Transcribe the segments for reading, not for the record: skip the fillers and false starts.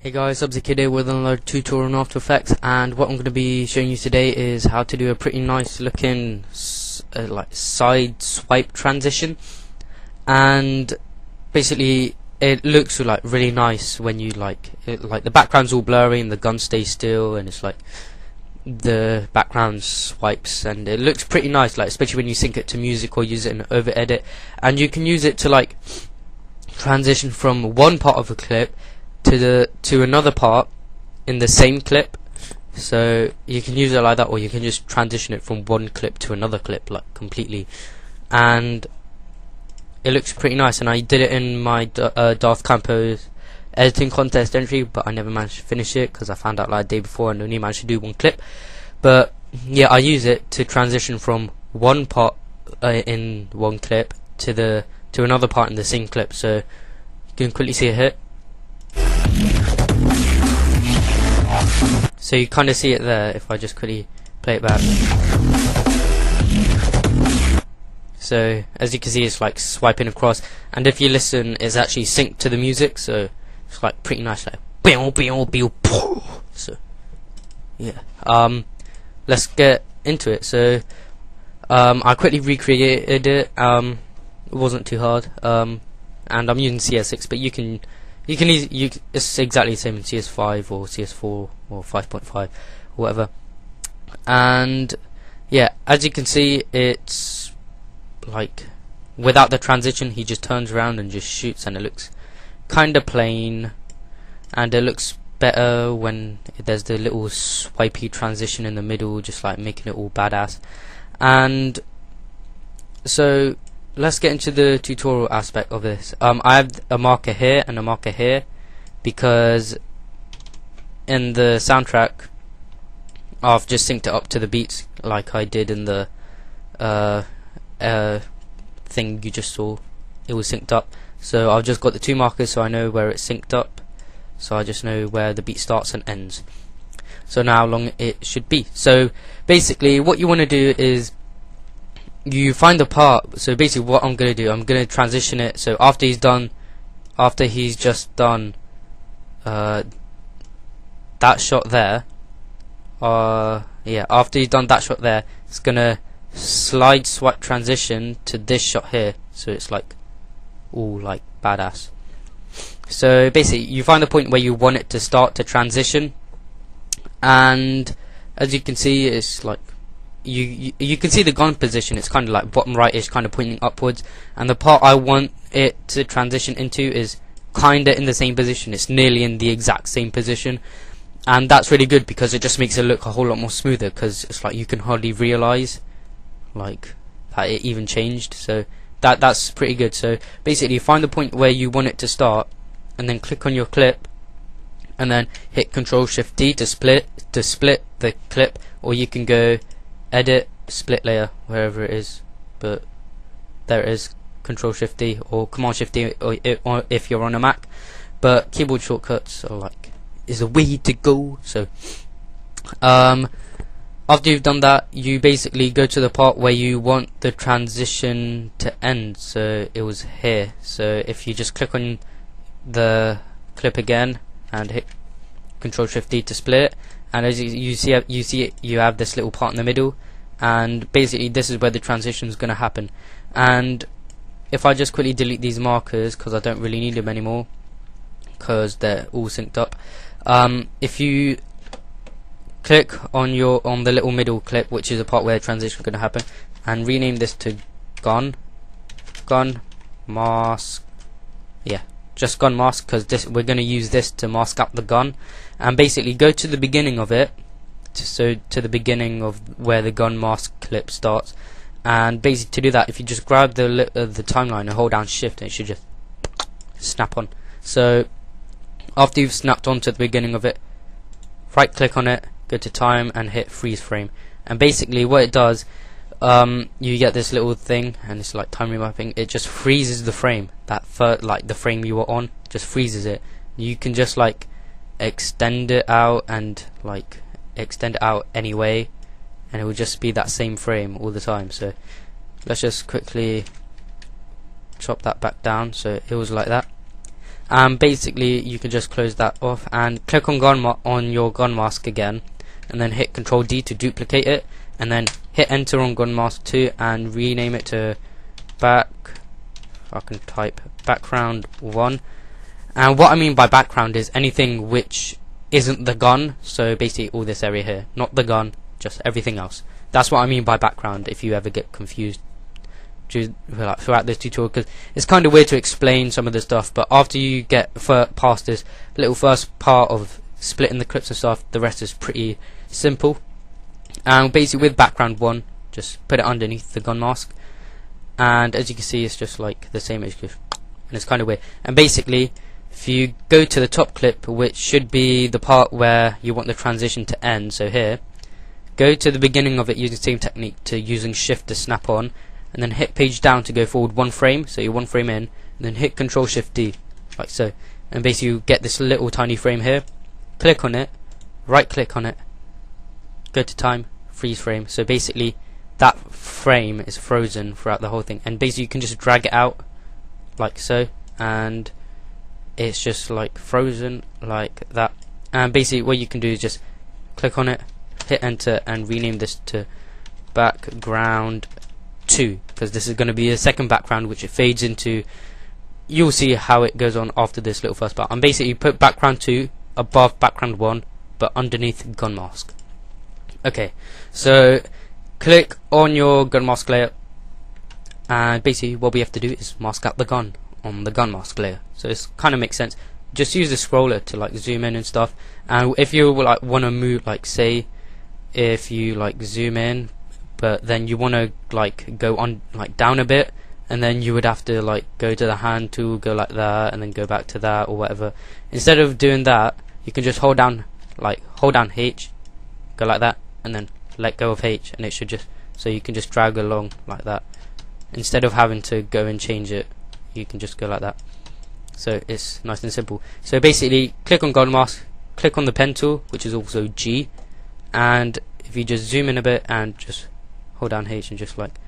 Hey guys, SUBZIKID here with another tutorial on After Effects, and what I'm going to be showing you today is how to do a pretty nice looking like side swipe transition. And basically it looks like really nice when you like the background's all blurry and the gun stays still, and it's like the background swipes, and it looks pretty nice, like especially when you sync it to music or use it in over edit. And you can use it to like transition from one part of a clip to another part in the same clip. So you can use it like that, or you can just transition it from one clip to another clip like completely, and it looks pretty nice. And I did it in my Darth Campos editing contest entry, but I never managed to finish it because I found out like the day before and only managed to do one clip. But yeah, I use it to transition from one part in one clip to another part in the same clip. So you can quickly see it here. So you kind of see it there if I just quickly play it back. So as you can see, it's like swiping across, and if you listen, it's actually synced to the music, so it's like pretty nice, like so yeah. Let's get into it. So I quickly recreated it. It wasn't too hard, and I'm using CS6, but you can it's exactly the same in CS5 or CS4 or 5.5 or whatever. And yeah, as you can see, it's like without the transition, he just turns around and just shoots, and it looks kinda plain, and it looks better when there's the little swipey transition in the middle, just like making it all badass. And so let's get into the tutorial aspect of this. I have a marker here and a marker here because in the soundtrack I've just synced it up to the beats like I did in the thing you just saw. It was synced up, so I've just got the two markers so I know where it's synced up, so I just know where the beat starts and ends, so now how long it should be. So basically what you want to do is you find the part. So basically what I'm going to do, I'm going to transition it. So after he's just done that shot there, yeah, after he's done that shot there, it's going to slide swipe transition to this shot here, so it's like all like badass. So basically you find the point where you want it to start to transition, and as you can see, it's like you can see the gun position. It's kind of like bottom right-ish, kind of pointing upwards, and the part I want it to transition into is kinda in the same position. It's nearly in the exact same position, and that's really good because it just makes it look a whole lot more smoother, because it's like you can hardly realize like that it even changed. So that's pretty good. So basically find the point where you want it to start, and then click on your clip, and then hit Ctrl+Shift+D to split the clip, or you can go edit split layer wherever it is, but there it is, Ctrl+Shift+D or Command+Shift+D, or if you're on a Mac, but keyboard shortcuts are like is a way to go. So after you've done that, you basically go to the part where you want the transition to end. So it was here, so if you just click on the clip again and hit Ctrl+Shift+D to split it, and as you see you have this little part in the middle, and basically this is where the transition is going to happen. And if I just quickly delete these markers because I don't really need them anymore because they're all synced up, if you click on the little middle clip, which is the part where the transition is going to happen, and rename this to gun mask, yeah, just gun mask, because we're going to use this to mask up the gun. And basically go to the beginning of it, to the beginning of where the gun mask clip starts, and basically to do that, if you just grab the timeline and hold down Shift, and it should just snap on. So after you've snapped on to the beginning of it, right click on it, go to time and hit freeze frame, and basically what it does, you get this little thing, and it's like time remapping. It just freezes the frame, like the frame you were on, just freezes it. You can just like extend it out and like extend it out anyway, and it will just be that same frame all the time. So let's just quickly chop that back down so it was like that. Basically you can just close that off and click on your gun mask again, and then hit Control D to duplicate it, and then hit enter on gun mask 2 and rename it to background 1. And what I mean by background is anything which isn't the gun, so basically all this area here, not the gun, just everything else. That's what I mean by background, if you ever get confused throughout this tutorial, because it's kind of weird to explain some of the stuff, but after you get past this little first part of splitting the clips and stuff, the rest is pretty simple. And basically with background 1, just put it underneath the gun mask, and as you can see it's just like the same as, and it's kind of weird. And basically if you go to the top clip, which should be the part where you want the transition to end, so here, go to the beginning of it using the same technique to using shift to snap on, and then hit page down to go forward 1 frame, so you're 1 frame in, and then hit Control Shift D like so, and basically you get this little tiny frame here. Click on it, right click on it, go to time, freeze frame, so basically that frame is frozen throughout the whole thing, and basically you can just drag it out like so, and it's just like frozen like that. And basically what you can do is just click on it, hit enter, and rename this to background 2, because this is going to be a second background which it fades into. You'll see how it goes on after this little first part. And basically put background 2 above background 1 but underneath gun mask. Okay, so click on your gun mask layer, and basically what we have to do is mask out the gun on the gun mask layer. So it kind of makes sense. Just use the scroller to like zoom in and stuff, and if you like want to move, like say if you like zoom in but then you want to like go on like down a bit, and then you would have to like go to the hand tool, go like that, and then go back to that or whatever. Instead of doing that, you can just hold down H, go like that, and then let go of H, and it should just, so you can just drag along like that. Instead of having to go and change it, you can just go like that. So it's nice and simple. So basically click on gun mask, click on the pen tool, which is also G, and if you just zoom in a bit and just hold down H and just like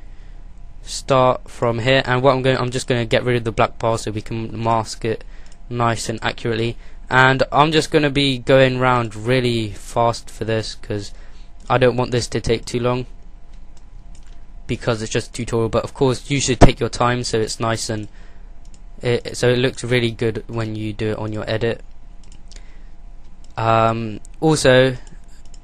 start from here, and what I'm just going to get rid of the black bar so we can mask it nice and accurately. And I'm just going to be going around really fast for this because I don't want this to take too long, because it's just a tutorial. But of course you should take your time so it's nice and so it looks really good when you do it on your edit. Also,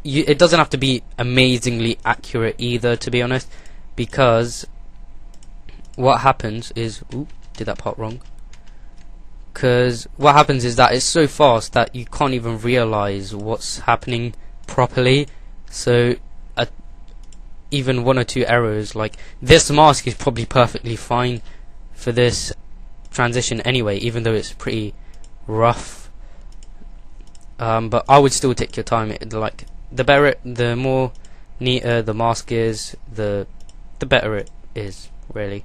it doesn't have to be amazingly accurate either, to be honest, because what happens is, ooh, did that part wrong, because what happens is that it's so fast that you can't even realize what's happening properly. So even 1 or 2 errors, like this mask is probably perfectly fine for this transition anyway, even though it's pretty rough, but I would still take your time. Like the more neater the mask is, the better it is really.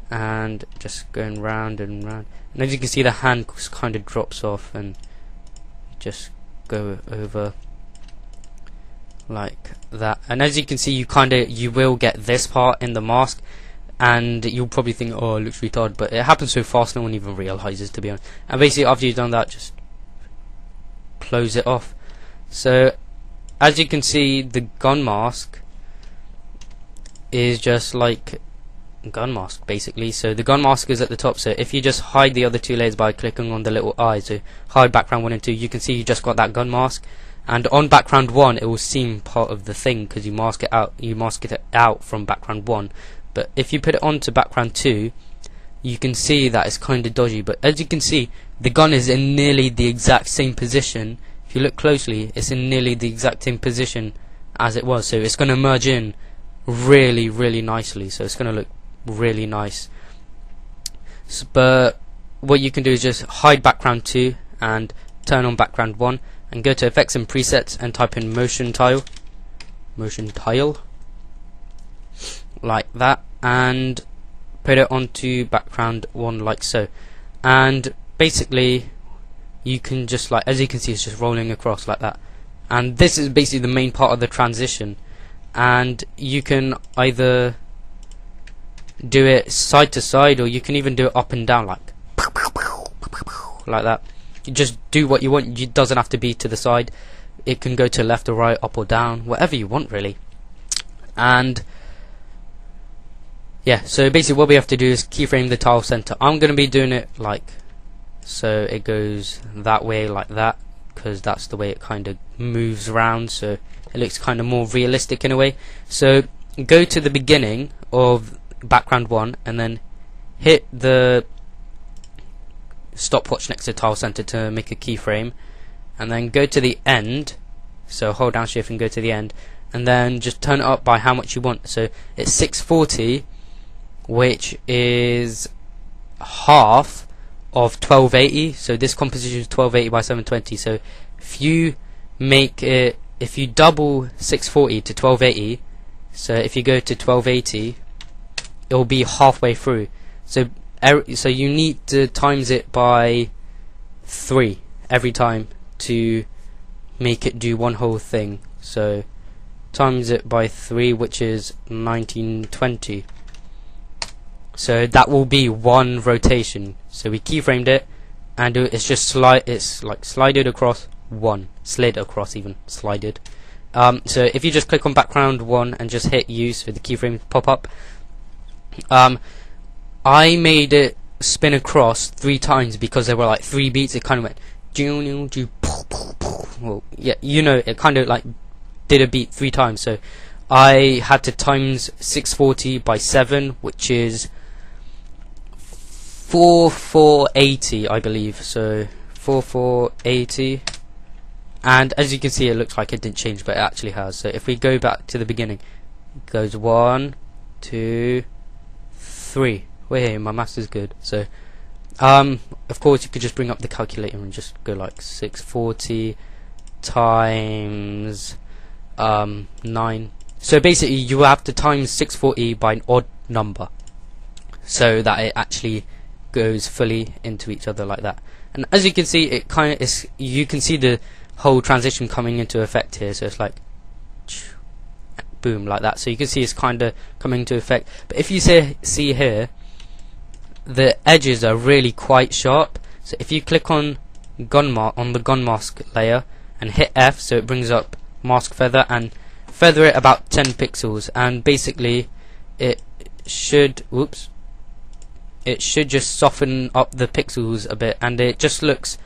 And just going round and round, and as you can see the hand kind of drops off, and just go over like that. And as you can see, you will get this part in the mask, and you'll probably think, oh, it looks retarded, but it happens so fast no one even realizes, to be honest. And basically after you've done that, just close it off. So as you can see, the gun mask is just like gun mask basically. So the gun mask is at the top, so if you just hide the other 2 layers by clicking on the little eye, so hide background 1 and 2, you can see you just got that gun mask. And on background 1 it will seem part of the thing because you mask it out from background 1. But if you put it onto background 2, you can see that it's kind of dodgy. But as you can see, the gun is in nearly the exact same position. If you look closely, it's in nearly the exact same position as it was, so it's going to merge in really, really nicely. So it's going to look really nice. But what you can do is just hide background 2 and turn on background 1, and go to effects and presets and type in motion tile like that, and put it onto background 1 like so. And basically you can just, like, as you can see, it's just rolling across like that. And this is basically the main part of the transition, and you can either do it side to side, or you can even do it up and down, like that. You just do what you want. It doesn't have to be to the side. It can go to left or right, up or down, whatever you want really. And yeah, so basically what we have to do is keyframe the tile center. I'm going to be doing it like so it goes that way, like that, because that's the way it kind of moves around, so it looks kind of more realistic in a way. So go to the beginning of background 1 and then hit the stopwatch next to tile center to make a keyframe, and then go to the end, so hold down shift and go to the end, and then just turn it up by how much you want. So it's 640, which is half of 1280. So this composition is 1280 by 720. So if you make it, if you double 640 to 1280, so if you go to 1280, it will be halfway through. So you need to times it by 3 every time to make it do one whole thing. So times it by 3, which is 1920. So that will be one rotation. So we keyframed it, and it's just it's like slided across one, slid across, even slided. So if you just click on background 1 and just hit U, so the keyframes pop up. I made it spin across 3 times because there were like 3 beats. It kind of went, well, yeah, you know, it kind of like did a beat 3 times. So I had to times 640 by 7, which is 4480, I believe. So 4480, and as you can see, it looks like it didn't change, but it actually has. So if we go back to the beginning, it goes 1, 2, 3. Wait, my maths is good. So of course you could just bring up the calculator and just go like 640 times 9. So basically you have to times 640 by an odd number so that it actually goes fully into each other like that. And as you can see, it kind of is, you can see the whole transition coming into effect here. So it's like boom, like that. So you can see it's kind of coming into effect. But if you see here, the edges are really quite sharp. So if you click on the gun mask layer and hit F, so it brings up mask feather, and feather it about 10 pixels, and basically it should just soften up the pixels a bit, and it just looks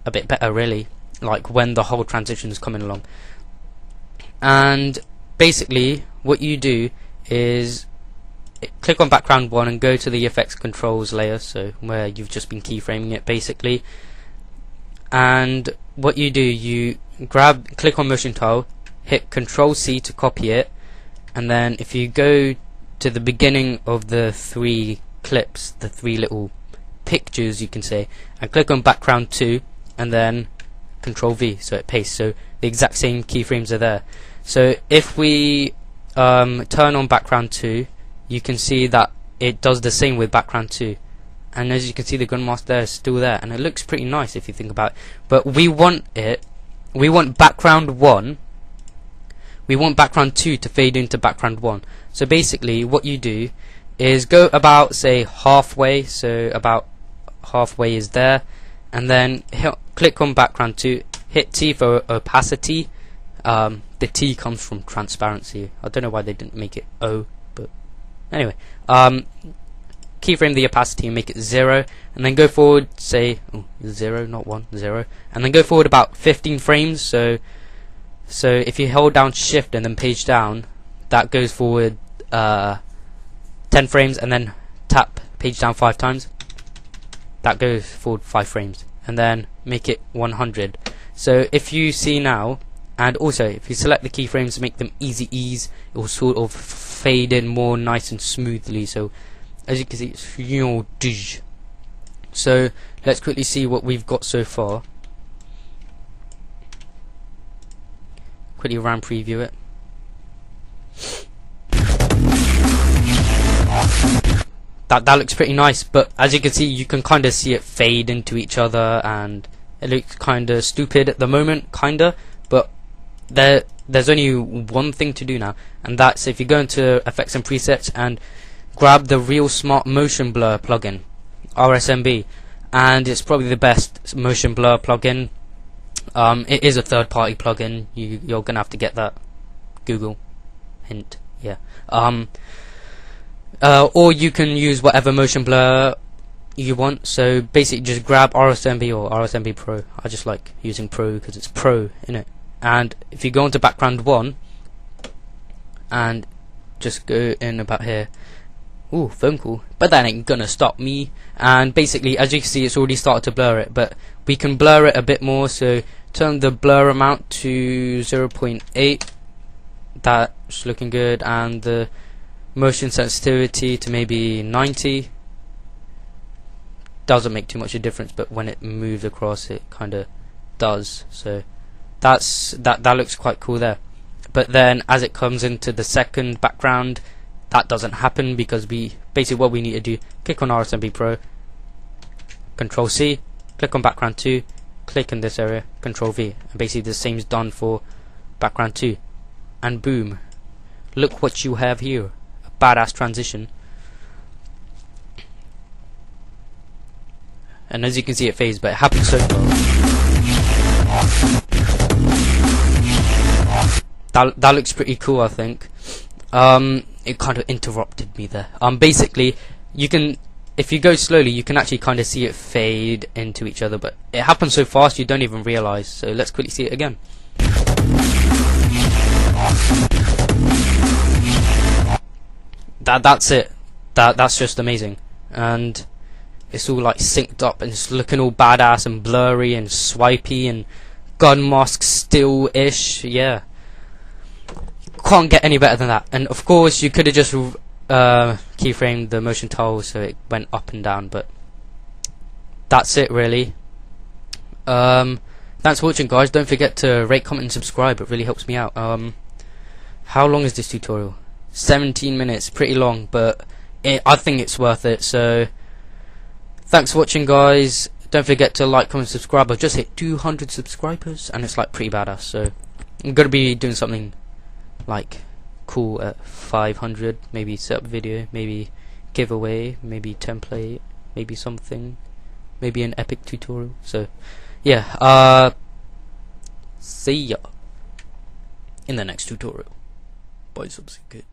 a bit better really, like when the whole transition is coming along. And basically what you do is click on background 1 and go to the effects controls layer, so where you've just been keyframing it basically. And what you do, you click on motion tile, hit Control C to copy it, and then if you go to the beginning of the 3 clips, the 3 little pictures you can say, and click on background 2 and then Control V, so it pastes, so the exact same keyframes are there. So if we turn on background 2, you can see that it does the same with background 2, and as you can see the gun mask there is still there, and it looks pretty nice if you think about it. But we want background 1, we want background 2 to fade into background 1. So basically what you do is go about, say, halfway, so about halfway is there, and then click on background 2, hit T for opacity. The T comes from transparency. I don't know why they didn't make it O, but anyway, keyframe the opacity and make it 0, and then go forward, say 0, not 1, 0, and then go forward about 15 frames. So if you hold down shift and then page down, that goes forward 10 frames, and then tap page down 5 times, that goes forward 5 frames, and then make it 100. So if you see now, and also if you select the keyframes to make them easy ease, it will sort of fade in more nice and smoothly. So as you can see, it's so let's quickly see what we've got so far. Quickly round preview it. That looks pretty nice, but as you can see, you can kind of see it fade into each other, and it looks kind of stupid at the moment, kinda. But there's only one thing to do now, and that's if you go into effects and presets and grab the Real Smart Motion Blur plugin, RSMB, and it's probably the best motion blur plugin. It is a third-party plugin. You're gonna have to get that. Google hint, yeah. Or you can use whatever motion blur you want. So basically, just grab RSMB or RSMB Pro. I just like using Pro because it's Pro, innit? And if you go into background 1 and just go in about here. Ooh, phone call. But that ain't gonna stop me. And basically, as you can see, it's already started to blur it, but we can blur it a bit more. So turn the blur amount to 0.8. That's looking good. And the motion sensitivity to maybe 90. Doesn't make too much of a difference, but when it moves across, it kind of does. So that looks quite cool there. But then as it comes into the second background, that doesn't happen because basically what we need to do, click on RSMB Pro, Control C, click on background 2, click in this area, Control V, and basically the same is done for background 2, and boom, look what you have here, a badass transition. And as you can see, it fades, but it happens so fast. That looks pretty cool, I think. It kind of interrupted me there. Basically, you can, if you go slowly, you can actually kind of see it fade into each other, but it happens so fast you don't even realize. So let's quickly see it again. That's it. That's just amazing, and it's all like synced up and it's looking all badass and blurry and swipey and gun mask still-ish. Yeah. Can't get any better than that. And of course you could have just keyframed the motion tile so it went up and down, but that's it really. Thanks for watching, guys. Don't forget to rate, comment and subscribe. It really helps me out. How long is this tutorial? 17 minutes, pretty long, but I think it's worth it. So thanks for watching, guys. Don't forget to like, comment, subscribe. I've just hit 200 subscribers and it's like pretty badass, so I'm gonna be doing something like cool at 500, maybe set up video, maybe giveaway, maybe template, maybe something, maybe an epic tutorial. So yeah, see ya in the next tutorial. Bye, SUBZIKID.